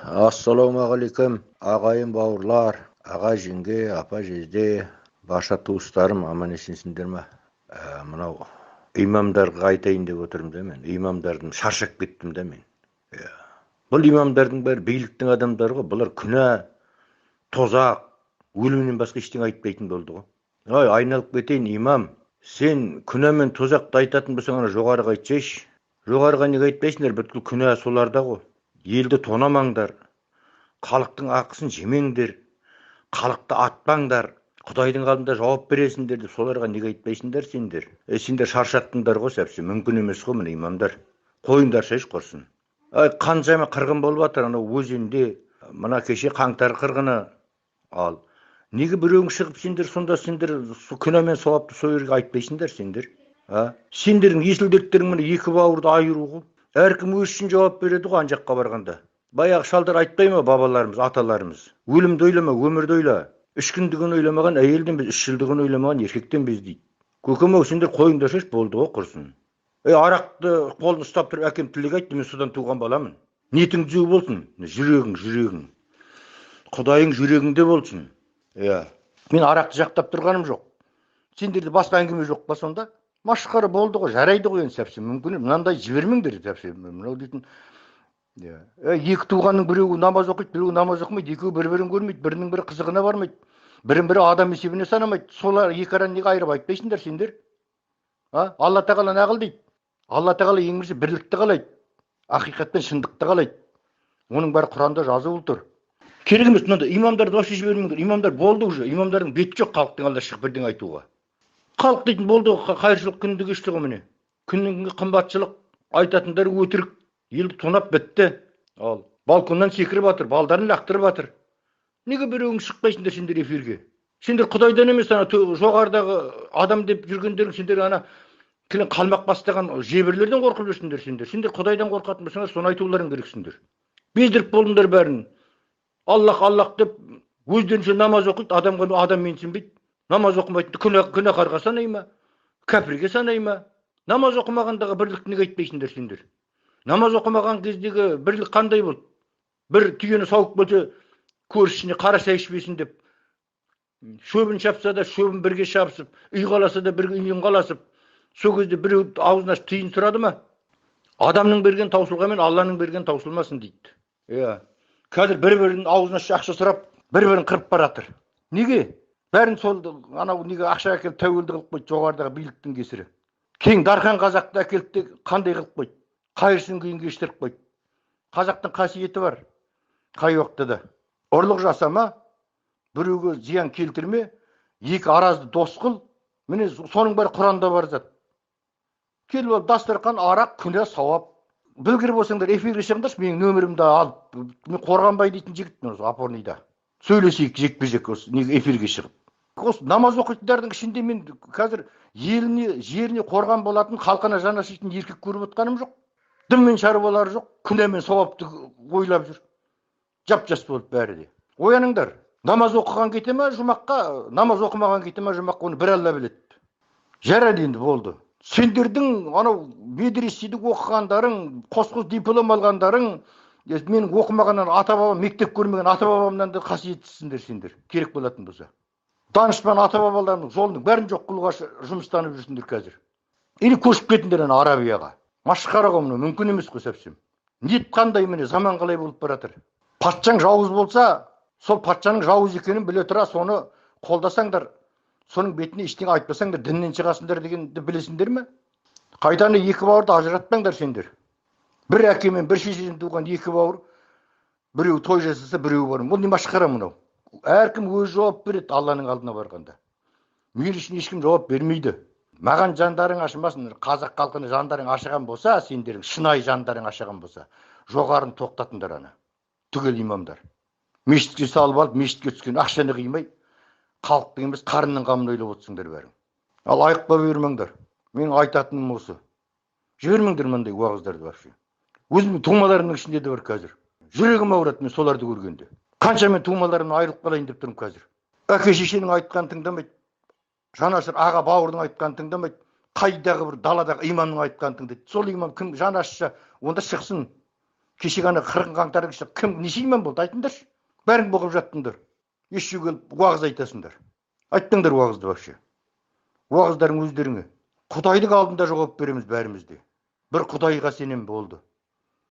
Ассалаумағалейкум, ағайын бауырлар, аға жеңге, апа жезде, барша туыстарым аман есенсіңдер ме? Мынау имамдарға айтайын деп отырмын да мен. Имамдардың шаршап кеттім да мен. Бұл имамдардың бәрі биліктің адамдары ғой. Бұлар күнә, тозақ, өлімнен басқа ештеңе айтпайтын болды ғой. Айналып кетейін, имам. Сен күнә мен тозақты айтатын болсаң, ана жоғарыға айтсайшы. Жоғарыға неге айтпайсыңдар? Бүткіл күнә соларда ғой. Елді тонамаңдар, халықтың ақысын жемеңдер, халықты атпаңдар, Құдайдың алдында жауап бересіңдер деп соларға неге айтпайсыңдар сендер? Сендер шаршаттыңдар ғой сәпсі, мүмкін емес қой міне имамдар. Қойыңдаршы еш құрсын. Қаншама қырғын болып жатыр анау өзенде, мына кеше қаңтар қырғыны. Ал неге біреуің шығып сендер сонда сендер күнә мен сауапты сол жерге айтпайсыңдар сендер? Сендердің есіл дерттерің міне екі бауырды айыру ғой. Әркім өз үшін жауап береді ғой ана жаққа барғанда. Баяғы шалдар айтпай ма бабаларымыз, аталарымыз? Өлімді ойлама, өмірді ойла. 3 күндігін ойламаған әйелден біз, 3 жылдығын ойламаған еркектен біз дейді. Көкем-ау, сендер қойыңдаршы болды ғой құрсын. Арақты қолын ұстап тұрып әкем тілек айтты, мен содан туған баламын. Ниетің түзу болсын, жүрегің. Құдайың жүрегіңде болсын. Мен арақты жақтап тұрғаным жоқ. Сендерде басқа әңгіме жоқ па сонда? Машқара болды ғой, жарайды ғой енді сәпсі. Мүмкін мынандай жібермеңдер сәпсі. Мынау дейтін екі туғанның біреуі намаз оқиды, біреуі намаз оқымайды, екеуі бір-бірін көрмейді, бірінің бірі қызығына бармайды, бірін-бірі адам есебіне санамайды. Солар екі араны неге айырып айтпайсыңдар сендер? Алла тағала не қыл дейді? Алла тағала ең бірінші бірлікті қалайды, ақиқат пен шындықты қалайды. Оның бәрі Құранда жазылып тұр. Керек емес мынандай имамдарды вообще жібермеңдер. Имамдар болды уже. Имамдардың беті жоқ халықтың алдында шығып бірдеңе айтуға. Халық дейтін болды ғой, қайыршылық күнді кешті ғой міне. Күннен күнге қымбатшылық, айтатындар өтірік, елді тонап бітті. Ал балконнан секіріп жатыр, балдарын лақтырып жатыр. Неге біреуің шықпайсыңдар сендер эфирге? Сендер Құдайдан емес, ана жоғарыдағы адам деп жүргендерің сендер ана қалмақ бастаған жебірлерден қорқып жүрсіңдер сендер. Сендер Құдайдан қорқатын болсаңдар, соны айтуларың керексіңдер. Бездіріп болыңдар бәрін. Аллах деп өздерінше намаз оқиды, адамға адам менсінбейді. Намаз оқымайтын күнәһарға санай ма? Кәпірге санай ма? Намаз оқымағандағы бірлікті неге айтпайсыңдар сендер? Намаз оқымаған кездегі бірлік қандай болды? Бір түйені сауып болса, көршісіне қара шай ішпесін деп, шөбін шапса да шөбін бірге шапсып, үй қаласа да бірге үйін қаласып, сол кезде біреу аузын ашып тиын сұрады ма? Адамның берген таусылғанмен Алланың берген таусылмасын дейді. Қазір бір-бірінің аузын ашып ақша сұрап, бір-бірін қырып баратыр. Неге? Бәрін сол анау неге ақша әкеліп тәуелді қылып қойды жоғарыдағы биліктің кесірі. Кең дархан қазақты әкелді қандай қылып қойды? Қайырсын күйін кештіріп қойды. Қазақтың қасиеті бар. Қай уақытта да ұрлық жасама, біреуге зиян келтірме, екі аразды дос қыл. Міне соның бәрі Құранда бар зат. Келіп алып дастархан, арақ, күнә, сауап. Білгір болсаңдар эфирге шығыңдаршы, менің нөмірімді алып, мен Қорғанбай дейтін жігітпін опорныйда. Сөйлесейік жекпе-жек эфирге шығып. Осы намаз оқитындардың ішінде мен қазір жеріне қорған болатын, халқына жанашитын еркек көріп отқаным жоқ. Дін мен шаруалары жоқ, күнә мен сауапты ойлап жүр. Жап-жас болып бәрі де. Ояныңдар. Намаз оқыған кете ме жұмаққа, намаз оқымаған кете ме жұмаққа, оны бір Алла біледі. Жарайды енді болды. Сендердің анау медреседе оқығандарың, қос диплом алғандарың, мен оқымағаннан ата-бабам, мектеп көрмеген ата-бабамнан да қасиеттісіңдер сендер, керек болатын болса. Данышпан ата-бабаларының жолының бәрін жоқ қылуға жұмыстанып жүрсіңдер қазір. Или көшіп кетіңдер ана Арабияға. Машқара ғой, мүмкін емес қой сәпсем. Ниет қандай міне, заман қалай болып баратыр. Патшаң жауыз болса, сол патшаның жауыз екенін біле тұра соны қолдасаңдар, соның бетіне ештеңе айтпасаңдар, діннен шығасыңдар дегенді білесіңдер ме? Қайданы екі бауырды ажыратпаңдар сендер. Бір әкемен бір шешеден туған екі бауыр, біреу той жасаса, біреу бар. Бұл не машқара мынау? Әркім өз жауап береді Алланың алдына барғанда. Мен үшін ешкім жауап бермейді. Маған жандарың ашымасын, қазақ халқына жандарың ашыған болса, сендерің шынайы жандарың ашыған болса, жоғарын тоқтатыңдар ана. Түгел имамдар. Мешітке салып алып, мешітке түскен ақшаны қимай, халықтың емес қарынның қамын ойлап отырсыңдар бәрің. Ал айықпа бермеңдер. Мен айтатыным осы. Жібермеңдер мындай уағыздарды вообще. Өзімнің тумаларымның ішінде де бар қазір. Жүрегім ауырады мен соларды көргенде. Қанша мен тумаларымнан айырылып қалайын деп тұрмын қазір. Әке шешенің айтқанын тыңдамайды. Жанашыр аға бауырдың айтқанын тыңдамайды. Қайдағы бір даладағы имамның айтқанын тыңдайды. Сол имам кім жанашырша, онда шықсын. Кеше ғана 40 қаңтардың ішінде кім неше имам болды айтыңдаршы. Бәрің бұғып жаттыңдар. Еш келіп уағыз айтасыңдар. Айттыңдар уағызды вообще. Уағыздарың өздеріңе. Құдайдың алдында жауап береміз бәрімізде. Бір Құдайға сенем болды.